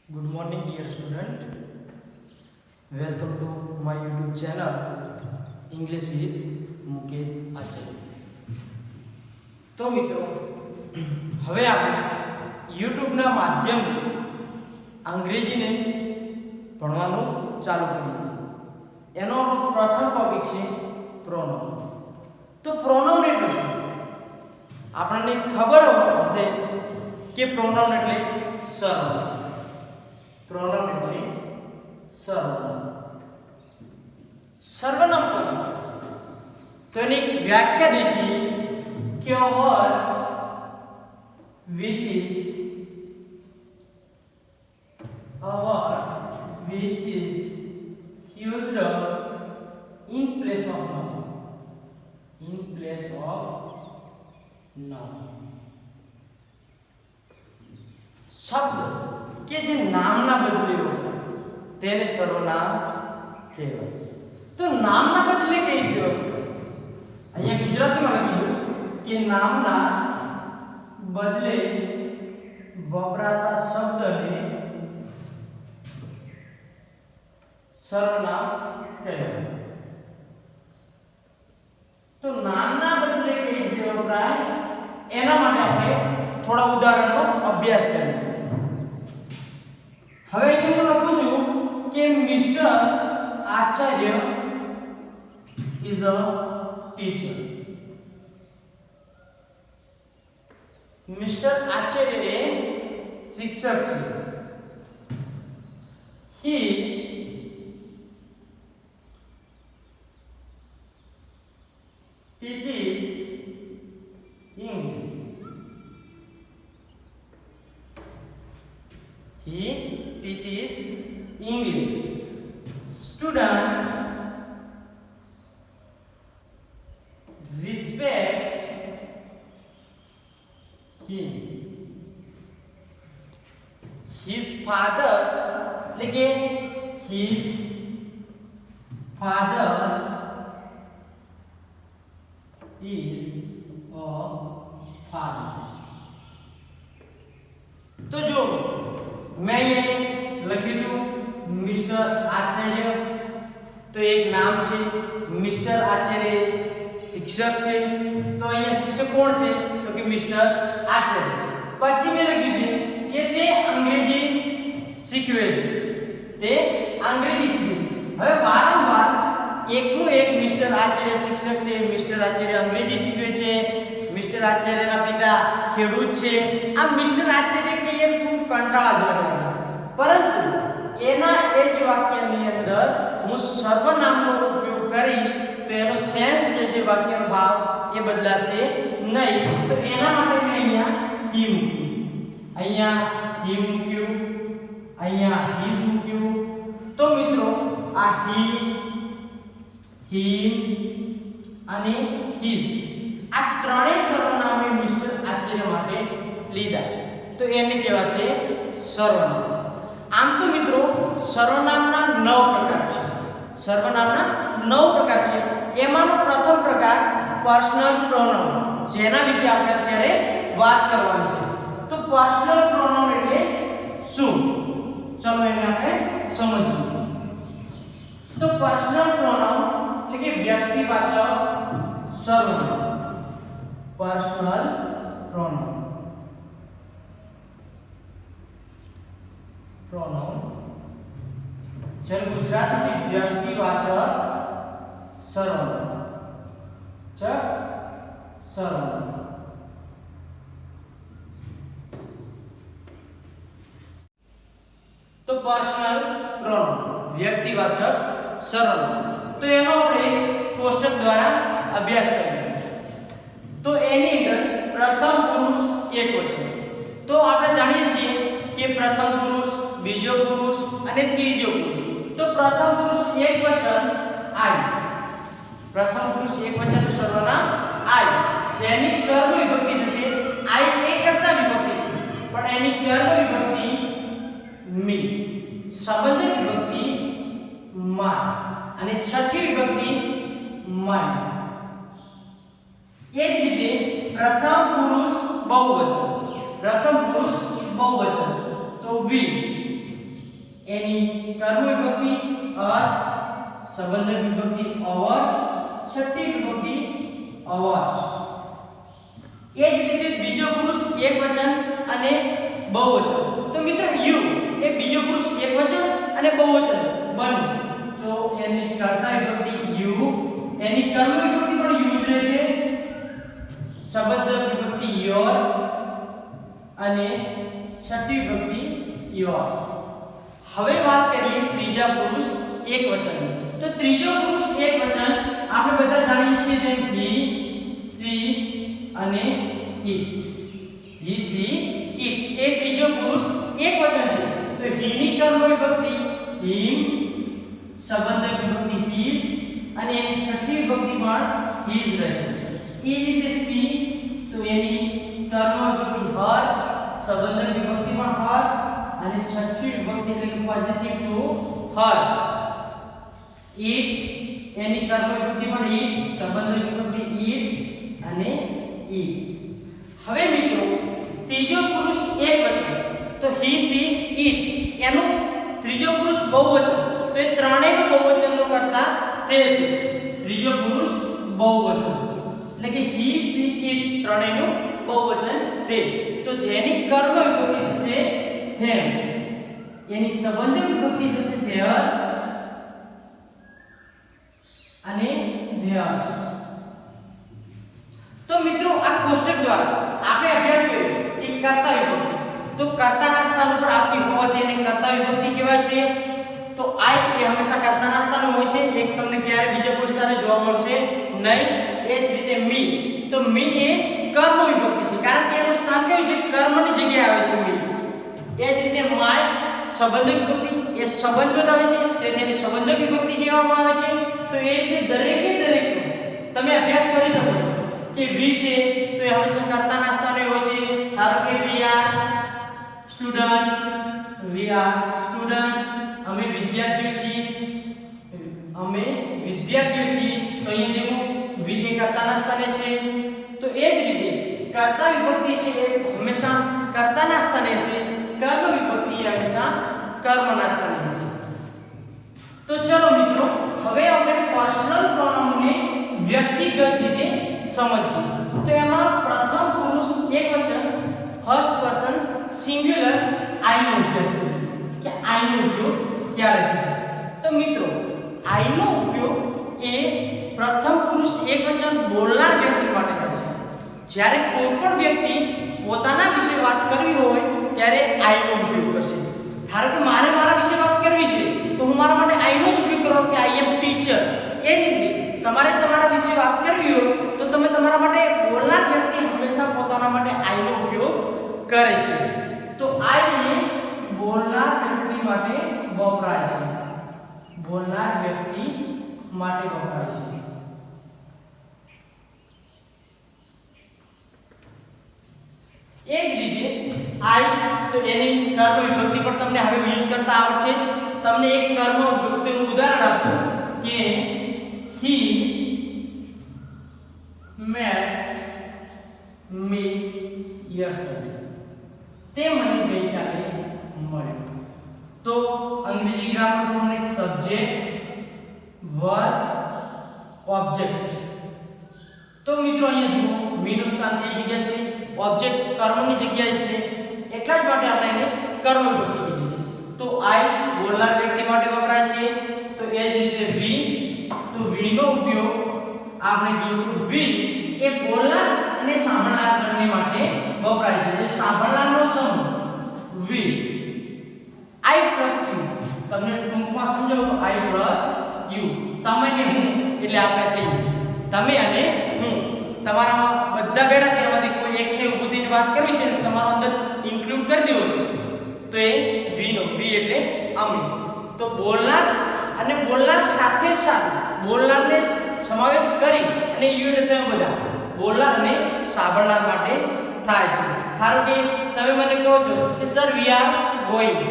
Good morning, dear student. Welcome to my YouTube channel English with Mukesh Acharya. તો મિત્રો, હવે આપણે YouTube ના માધ્યમથી અંગ્રેજીને ભણવાનું ચાલુ કરીએ છીએ. એનો આપણો પ્રથમ ટોપિક છે પ્રોનાઉન. તો પ્રોનાઉન એટલે શું? આપણને ખબર હશે કે પ્રોનાઉન એટલે સર્વનામ. प्रोनाउन એટલે સર્વનામ. સર્વનામ કોને? તો એની વ્યાખ્યા देखिए कि a word which is used in place of noun. શબ્દ કે જે નામના બદલે વપરાય તેને સર્વનામ કહેવાય. તો નામના બદલે કઈ રીતે વપરાય? અહીંયા ગુજરાતીમાં લખ્યું કે નામના બદલે વપરાતા શબ્દને સર્વનામ કહેવાય. તો નામના બદલે કઈ રીતે વપરાય એના માટે આપણે થોડા ઉદાહરણનો અભ્યાસ કરીએ. હવે હું લખું છું કે mister Acharya is a teacher. Mister Acharya એ શિક્ષક છે. હી teaches English. He teaches English. Student respect him. His father लिखे his father is a father. तो जो मैं ये लखी दू मिस्टर आचार्य, तो एक नाम છે મિસ્ટર આચાર્ય શિક્ષક છે. તો અહીંયા શિક્ષક કોણ છે? તો કે મિસ્ટર આચાર્ય. પછી મેં લખ્યું છે કે તે અંગ્રેજી શીખવે છે. તે અંગ્રેજી શીખવે. હવે વારંવાર એકનું એક મિસ્ટર આચાર્ય શિક્ષક છે, મિસ્ટર આચાર્ય અંગ્રેજી શીખવે છે, મિસ્ટર આચાર્યના પિતા ખેડૂત છે. આ મિસ્ટર આચાર્ય કહીએ તો કંટાળાજનક લાગે, પરંતુ એના એ જ વાક્યની અંદર હું સર્વનામનો ઉપયોગ કરીશ તો એનો સેન્સ જે છે, વાક્યનો ભાવ એ બદલાશે નહીં. તો એના માટે મેં અહીંયા હી મૂક્યું, અહીંયા હી મૂક્યું, અહીંયા હીઝ મૂક્યું. તો મિત્રો આ હી, હિમ અને હીઝ આ ત્રણેય સર્વનામ મેં મિસ્ટર આચાર્ય માટે લીધા. તો એને કહેવાશે સર્વનામ. આમ તો મિત્રો સર્વનામના 9 પ્રકાર છે. સર્વનામના 9 પ્રકાર છે. એમાંનો પ્રથમ પ્રકાર પર્સનલ પ્રોનાઉન, જેના વિશે આપણે અત્યારે વાત કરવાની છે. તો પર્સનલ પ્રોનાઉન એટલે શું? ચલો એને આપણે સમજીએ. તો પર્સનલ પ્રોનાઉન એટલે કે વ્યક્તિવાચક સર્વનામ. પર્સનલ પ્રોનાઉન જેનું ગુજરાતી છે વ્યક્તિવાચક સર્વનામ. સર્વનામ. તો પર્સનલ પ્રોનાઉન વ્યક્તિવાચક સર્વનામ. તો એનો આપણે કોષ્ટક દ્વારા અભ્યાસ કરીએ. તો એની અંદર પ્રથમ પુરુષ એકવચન. તો આપણે જાણીએ છીએ કે પ્રથમ પુરુષ, બીજો પુરુષ અને ત્રીજો પુરુષ. તો પ્રથમ પુરુષ એકવચન આઈ. પ્રથમ પુરુષ એકવચનનું સર્વનામ આઈ, જેની કર્મ વિભક્તિ થશે આઈ એ કરતા વિભક્તિ છે, પણ એની કર્મ વિભક્તિ મી, સંબંધ વિભક્તિ માં અને છઠ્ઠી વિભક્તિ માય. એ જ રીતે પ્રથમ પુરુષ બહુવચન, પ્રથમ પુરુષ બહુવચન તો વી, એની કર્મ વિભક્તિ અસ, સંબંધક વિભક્તિ અવર, છઠ્ઠી વિભક્તિ અવસ. એ જ રીતે બીજો પુરુષ એકવચન અને બહુવચન. તો મિત્રો યુ એ બીજો પુરુષ એકવચન અને બહુવચન બંને. તો એની કર્તા વિભક્તિ યુ, એની કર્મ વિભક્તિ પણ યુ જ રહેશે, સંબંધક વિભક્તિ યોર અને છઠ્ઠી વિભક્તિ યોર્સ. હવે વાત કરીએ ત્રીજા પુરુષ એકવચનની. તો ત્રીજો પુરુષ એકવચન આપણે બધા જાણીએ છીએ તેમ હી, સી અને ઇટ. હી, સી, ઇટ એ ત્રીજો પુરુષ એકવચન છે. તો હી ની કર્મ વિભક્તિ હિમ, સંબંધક વિભક્તિ હિઝ અને એની છઠ્ઠી વિભક્તિ પણ હિઝ રહેશે. એ જ રીતે સી, તો એની કર્મ વિભક્તિ હર, સંબંધક વિભક્તિ પણ હર અને છઠ્ઠી વિભક્તિ એટલે કે પોઝિટિવ ટુ હર્સ. ઇટ એની કર્મ વિભક્તિ પણ ઇટ, સંબંધક વિભક્તિ ઇટ્સ અને ઇટ્સ. હવે મિત્રો ત્રીજો પુરુષ એકવચન તો હી, સી, ઇટ એનું ત્રીજો પુરુષ બહુવચન. તો એ ત્રણેયનું બહુવચનનો કરતા તે છે ત્રીજો પુરુષ બહુવચન. એટલે કે હી, સી, ઇટ ત્રણેયનું બહુવચન તે. તો તેની કર્મ વિભક્તિ થશે them, એની સંબંધક વિભક્તિ થશે their અને theirs. તો મિત્રો આ કોષ્ટક દ્વારા આપણે અભ્યાસ કર્યો કે કર્તા વિભક્તિ. તો કર્તાના સ્થાન ઉપર આવતી હોવાથી એને કર્તા વિભક્તિ કહેવાય છે. તો I એ હંમેશા કર્તાના સ્થાને હોય છે. એક તમને ક્યારે બીજા કોઈ સ્થાને જોવા મળશે નહીં. એ જ રીતે મી, તો મી એ કર્મ વિભક્તિ છે કારણ કે એનું સ્થાન કયું છે, કર્મની જગ્યાએ આવે છે મી. એ જ રીતે માય સંબંધક વિભક્તિ, એ સંબંધ બતાવે છે તેથી એને સંબંધક વિભક્તિ કહેવામાં આવે છે. તો એ રીતે દરેકે દરેકનો તમે અભ્યાસ કરી શકો છો કે વી છે તો એ હંમેશા કર્તાના સ્થાને હોય છે. ધારો કે we are students, we are students, અમે વિદ્યાર્થીઓ છીએ, અમે વિદ્યાર્થીઓ છીએ. તો અહીંયા દેખો વી એ કર્તાના સ્થાને છે. તો એ જ રીતે કર્તા વિભક્તિ છે એ હંમેશા કર્તાના સ્થાને છે, કર્મ વિભક્તિ એ હંમેશા કર્મના સ્થાને છે. તો ચલો મિત્રો હવે આપણે પર્સનલ પ્રોનાઉનને વ્યક્તિગત રીતે સમજીએ. તો એમાં પ્રથમ પુરુષ એકવચન ફર્સ્ટ પર્સન સિંગ્યુલર આઈ નો ઉપયોગ છે કે આઈ નો ઉપયોગ ક્યારે થશે. તો મિત્રો આઈ નો ઉપયોગ એ પ્રથમ પુરુષ એકવચન બોલનાર વ્યક્તિ માટે થશે. જ્યારે કોઈ પણ વ્યક્તિ પોતાના વિશે વાત કરવી હોય ત્યારે આઈ નો ઉપયોગ કરશે. ધારો કે મારે મારા વિશે વાત કરવી છે તો હું મારા માટે આઈ નો જ ઉપયોગ કરવાનો કે આઈ એમ ટીચર. એ જ રીતે તમારે તમારા વિશે વાત કરવી હોય તો તમે તમારા માટે બોલનાર વ્યક્તિ હંમેશા પોતાના માટે આઈ નો ઉપયોગ કરે છે. તો આઈ એ બોલનાર વ્યક્તિ માટે વપરાય છે, બોલનાર વ્યક્તિ માટે વપરાય છે. એ જ રીતે આઈ તો એની કર્મ વિભક્તિ પણ તમને હવે યુઝ કરતા આવડશે. તમને એક કર્મ વિભક્તિનું ઉદાહરણ આપું કે he met me yesterday, તે મને ગઈકાલે મળ્યો. તો અંગ્રેજી ગ્રામર પ્રમાણે સબ્જેક્ટ, વર્બ, ઓબ્જેક્ટ. તો મિત્રો અહીંયા જુઓ મી નું સ્થાન કઈ જગ્યાએ છે, ઓબ્જેક્ટ કર્મની જગ્યાએ છે, એટલા જ માટે આપણે એને કર્મ વિભક્તિ કીધી છે. તો આઈ બોલનાર વ્યક્તિ માટે વપરાય છે. તો એ જ રીતે વી, તો વી નો ઉપયોગ આપણે કીધું તો વી એ બોલનાર અને સાંભળનાર બંને માટે વપરાય છે. જે સાંભળનારનો સમૂહ વી. આઈ પ્લસ યુ તમને ટૂંકમાં સમજાવું તો આઈ પ્લસ યુ, તમે ને હું એટલે આપણે થઈ તમે અને હું. તમારામાં બધા બેઠા છે એમાંથી કોઈ એકને ઊભું થઈને વાત કરવી છે ને તમારો અંદર ઇન્ક્લુડ કરી દેવો છે તો એ વી નો, વી એટલે અમે. તો બોલનાર અને બોલનાર સાથે સાથે બોલનારને સમાવેશ કરી અને યુ એટલે તમે બધા બોલનાર અને સાંભળનાર માટે થાય છે. ધારો કે તમે મને કહો છો કે sir we are going,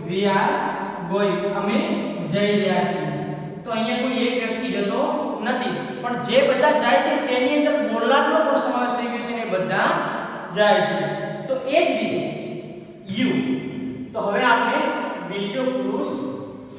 we are going અમે જઈ રહ્યા છીએ. તો અહીંયા કોઈ એક વ્યક્તિ જતો નથી પણ જે બધા જાય છે તેની અંદર બોલનારનો પણ સમાવેશ થઈ ગયો છે ને બધા જાય છે. તો એ જ રીતે યુ. તો હવે આપણે બીજો પુરુષ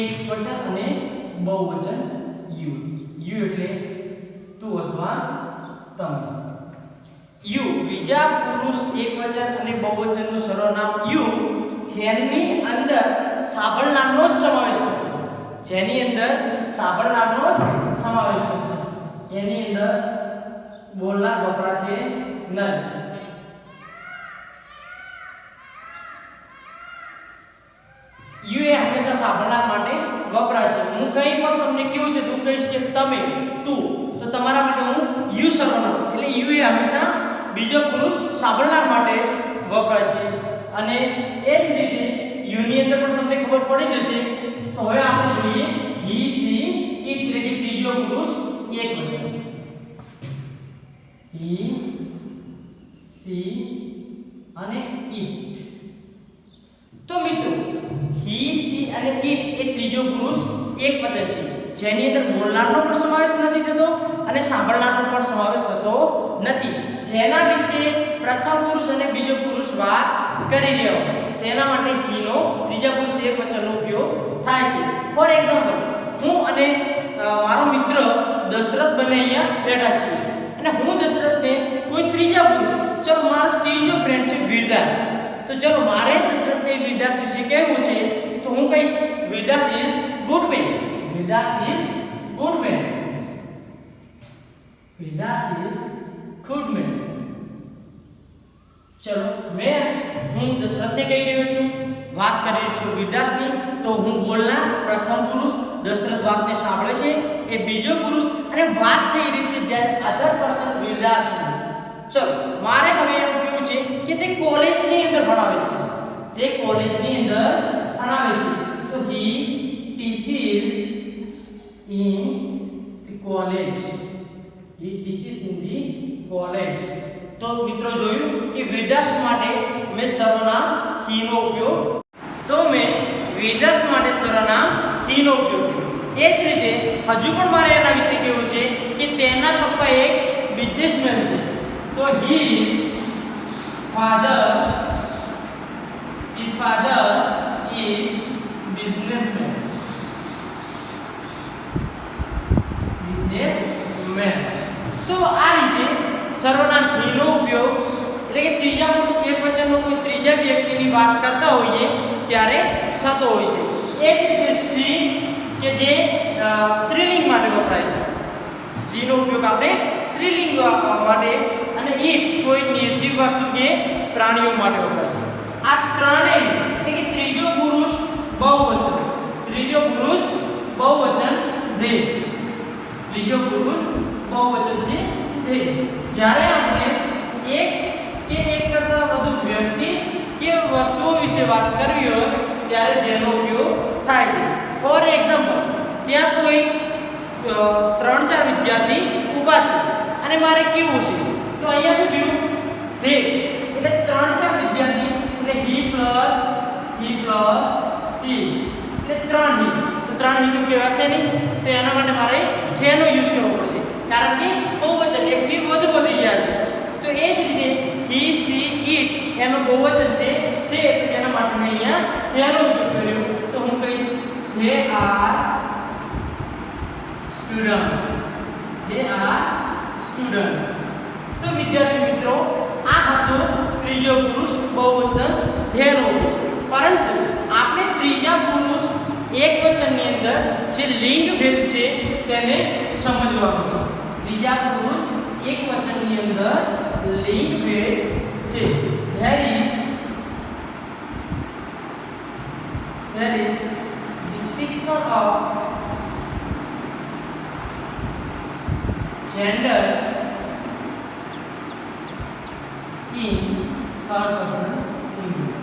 એકવચન અને બહુવચન યુ. યુ એટલે તું અથવા તમે. યુ બીજા પુરુષ એકવચન અને બહુવચનનું સર્વનામ યુ જેની અંદર સાબળનારનો જ સમાવેશ થશે. જેની અંદર સાબળનારનો જ સમાવેશ થશે. એની અંદર બોલનાર વપરાશે નહીં. યુ એ હંમેશા સાંભળનાર માટે વપરાય છે. હું કંઈ પણ તમને કેવું છે તું કહીશ કે તમે તું, તો તમારા માટે હું યુ સર્વનામ એટલે યુ એ હંમેશા બીજો પુરુષ સાંભળનાર માટે વપરાય છે. અને એ જ રીતે યુ ની અંદર પણ તમને ખબર પડી જશે. તો હવે આપણે જોઈએ હી સી ઇટ એટલે કે ત્રીજો પુરુષ એકવચન. હી સી અને ઇટ. તો મિત્રો હી સી અને ઇટ એ ત્રીજો પુરુષ એકવચન છે જેની અંદર બોલનારનો પણ સમાવેશ નથી થતો અને સાંભળનારનો પણ સમાવેશ થતો નથી. જેના વિશે પ્રથમ પુરુષ અને બીજો પુરુષ વાત કરી રહ્યો તેના માટે હી નો ત્રીજા પુરુષ એકવચનનો ઉપયોગ થાય છે. ફોર એક્ઝામ્પલ હું અને મારો મિત્ર દશરથ બંને અહીંયા બેઠા છીએ અને હું દશરથને કોઈ ત્રીજા પુરુષ, ચલો મારો ત્રીજો ફ્રેન્ડ છે વીરદાસ, તો ચલો મારે દશરથને વીરદાસ વિશે કહેવું છે તો હું કહીશ Vir Das is good man. Vir Das is good man. Vir Das is good man. ચલો હું દશરથને કહી રહ્યો છું, વાત કરી રહ્યો છું વીરદાસની, તો હું બોલનાર પ્રથમ પુરુષ, દશરથ વાતને સાંભળે છે એ બીજો પુરુષ અને વાત થઈ રહી છે જ્યારે અધર પર્સન વીરદાસ. ચલો મારે હવે એવું કહેવું છે કે તે કોલેજની અંદર ભણાવે છે. તે કોલેજની અંદર ભણાવે છે તો he teaches in the college. He teaches in the college. તો મિત્રો જોયું કે વીરદાસ માટે મેં સર્વનામ હી નો ઉપયોગ, તો મેં વીરદાસ માટે સર્વનામ હી નો ઉપયોગ કર્યો. એ જ રીતે હજુ પણ મારે એના વિશે કહેવું છે કે તેના પપ્પા એક બિઝનેસમેન છે તો his father is businessman. તો આ રીતે સર્વનામ હી નો ઉપયોગ એટલે કે ત્રીજા પુરુષ એકવચનનો કોઈ ત્રીજા વ્યક્તિની વાત કરતા હોઈએ ત્યારે થતો હોય છે. એ જ રીતે સી કે જે સ્ત્રીલિંગ માટે વપરાય છે. સી નો ઉપયોગ આપણે સ્ત્રીલિંગ માટે અને ઈટ કોઈ નિર્જીવ વસ્તુ કે પ્રાણીઓ માટે વપરાય છે. આ ત્રણેય એટલે કે ત્રીજો પુરુષ બહુવચન. ત્રીજો પુરુષ બહુવચન ધે. ત્રીજો પુરુષ બહુવચન છે ધે. જ્યારે આપણે એક કે એક કરતા વધુ વ્યક્તિ કે વસ્તુઓ વિશે વાત કરવી હોય ત્યારે તેનો ઉપયોગ થાય છે. ફોર એક્ઝામ્પલ ત્યાં કોઈ 3-4 વિદ્યાર્થી ઊભા છે અને મારે કેવું છે તો અહીંયા શું થયું ધે એટલે 3-4 વિદ્યાર્થી એટલે હી પ્લસ ટી એટલે 3 હી. તો 3 હી તો કહેવાશે નહીં, તો એના માટે મારે ધેનો યુઝ કરવો પડશે કારણ કે બહુવચન એકથી વધુ વધી ગયા છે. તો એ જ રીતે હી સી ઇટ એનો બહુવચન છે તે, એના માટે મેં અહીંયા ધેનો ઉપયોગ કર્યો. તો હું કહીશ they are students. They are students. તો વિદ્યાર્થી મિત્રો આ હતો ત્રીજો પુરુષ બહુવચન ધેનો. પરંતુ આપણે ત્રીજા પુરુષ એકવચનની અંદર જે લિંગ ભેદ છે તેને સમજવાનું છે. ત્રીજા પુરુષ એકવચનની અંદર લિંગ ભેદ છે. there is distinction of gender in third person singular.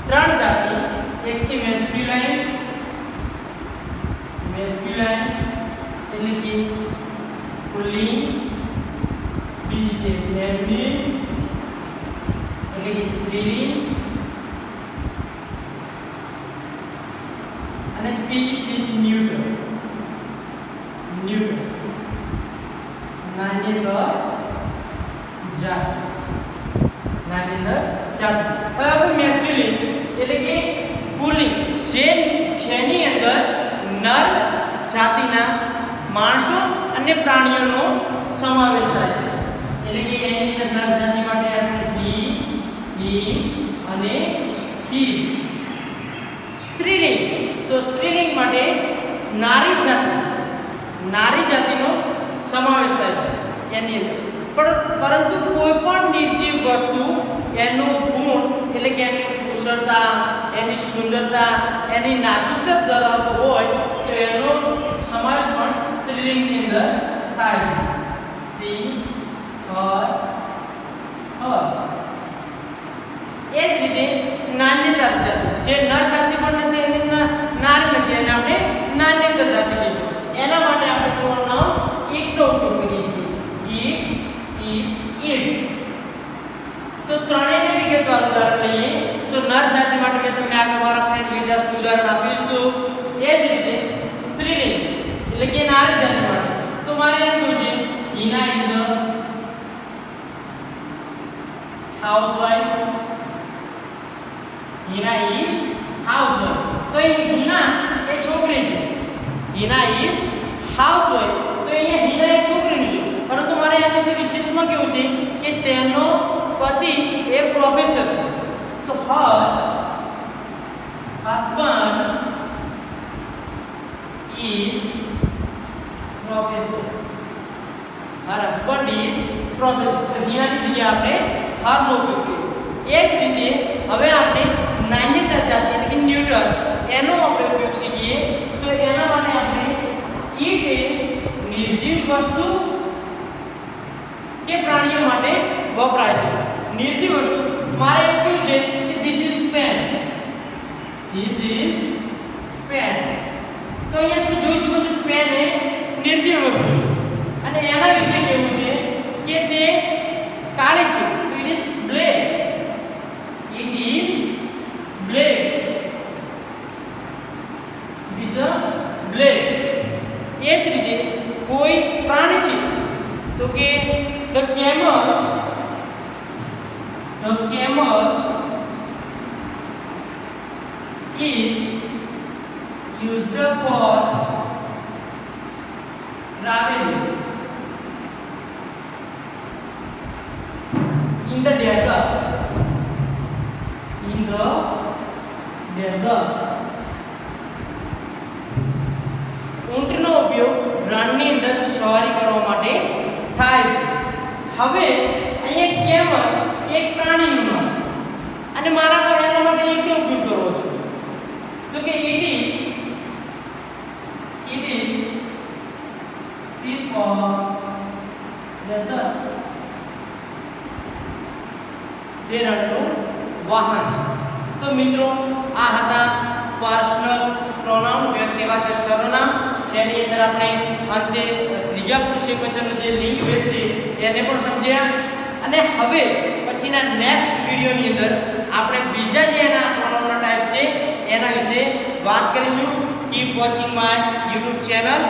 ત્રણ જાતિ, એક છે મેસ્ક્યુલાઇન એટલે કે પુલ્લિંગ, બીજી છે ફેમિનિન એટલે કે સ્ત્રીલિંગ અને ત્રીજી છે ન્યુટર નાન્યતર જાતિ નાની અંદર જાતિ. હવે આપણે મેસ્ક્યુલિન એટલે કે પુલ્લિંગ જેની અંદર નર જાતિના માણસો અને પ્રાણીઓનો સમાવેશ થાય છે. એટલે કે એની અંદર નર જાતિ માટે આપણે he અને his. સ્ત્રીલિંગ તો સ્ત્રીલિંગ માટે નારી જાતિનો સમાવેશ થાય છે એની અંદર. પરંતુ કોઈ પણ નિર્જીવ વસ્તુ એનું ગુણ એટલે કે એની કુશળતા, એની સુંદરતા, એની નાજુકતા ધરાવતો હોય તો એનો સમાવેશ પણ સ્ત્રીલિંગની અંદર થાય છે. she, her. એ જ રીતે નાન્યતર જાતિ જે નર જાતિ પણ નથી અને નારી નથી એને આપણે નાન્યતર જાતિ કહીશું. એના માટે આપણે પ્રોનાઉન ઇટનો ઉપયોગ કરીએ છીએ. ઇટ્સ. તો ત્રણેયને વિગતવાર ઉદાહરણ લઈએ તો નર જાતિ માટે મેં તમને આગળ મારા ફ્રેન્ડ વિદ્યાર્થી ઉદાહરણ આપ્યું તો એ જ રીતે સ્ત્રીલિંગ એટલે કે નારી જાતિ માટે તો મારે એમ કહ્યું છે Hina is a housewife. Hina is housewife. તો એ હિના એ છોકરી છે. Hina is housewife. તો અહીંયા હિના એ છોકરીનું છે. પરંતુ મારે આના વિશે વિશેષમાં કેવું છે કે તેનો પતિ એ પ્રોફેસર છે. તો her husband is professor. her husband is professor. તો હિનાની જગ્યાએ આપણે her નો ઉપયોગ કર્યો. એ જ રીતે હવે આપણે નાન્યતર જાતિ એટલે કે ન્યુટર એનો આપણે ઉપયોગ શીખીએ તો એના માટે આપણે ઈટ એ નિર્જીવ વસ્તુ કે પ્રાણીઓ માટે વપરાય છે. નિર્જીવ વસ્તુ મારે એવું કહ્યું છે કે this is pen. This is pen. તો અહીંયા તમે જોઈ શકો છો પેન એ નિર્જીવ વસ્તુ છે અને એના વિશે કહેવું છે કે તે કાળી છે. It is black. It is black. It is a black. એ જ રીતે કોઈ પ્રાણી છે તો કે the camel is used for traveling in the desert. ઊંટનો ઉપયોગ રણની અંદર સવારી કરવા માટે થાય છે. હવે અહીંયા કેમલ એક પ્રાણીનું નામ છે અને મારા પર એના માટે એકનો ઉપયોગ કરવો છે તો કે it is sheep or desert. તે રણનું વાહન છે. તો મિત્રો આ હતા પર્સનલ પ્રોનાઉન વ્યક્તિવાચક સર્વનામ જેની અંદર આપણે અંતે ત્રીજા પુરુષ એકવચનનો જે લિંગ ભેદ છે એને પણ સમજ્યા અને હવે પછીના નેક્સ્ટ વિડિયોની અંદર આપણે બીજા જે એના પ્રોનાઉનના ટાઈપ છે એના વિશે વાત કરીશું. Keep watching my YouTube channel.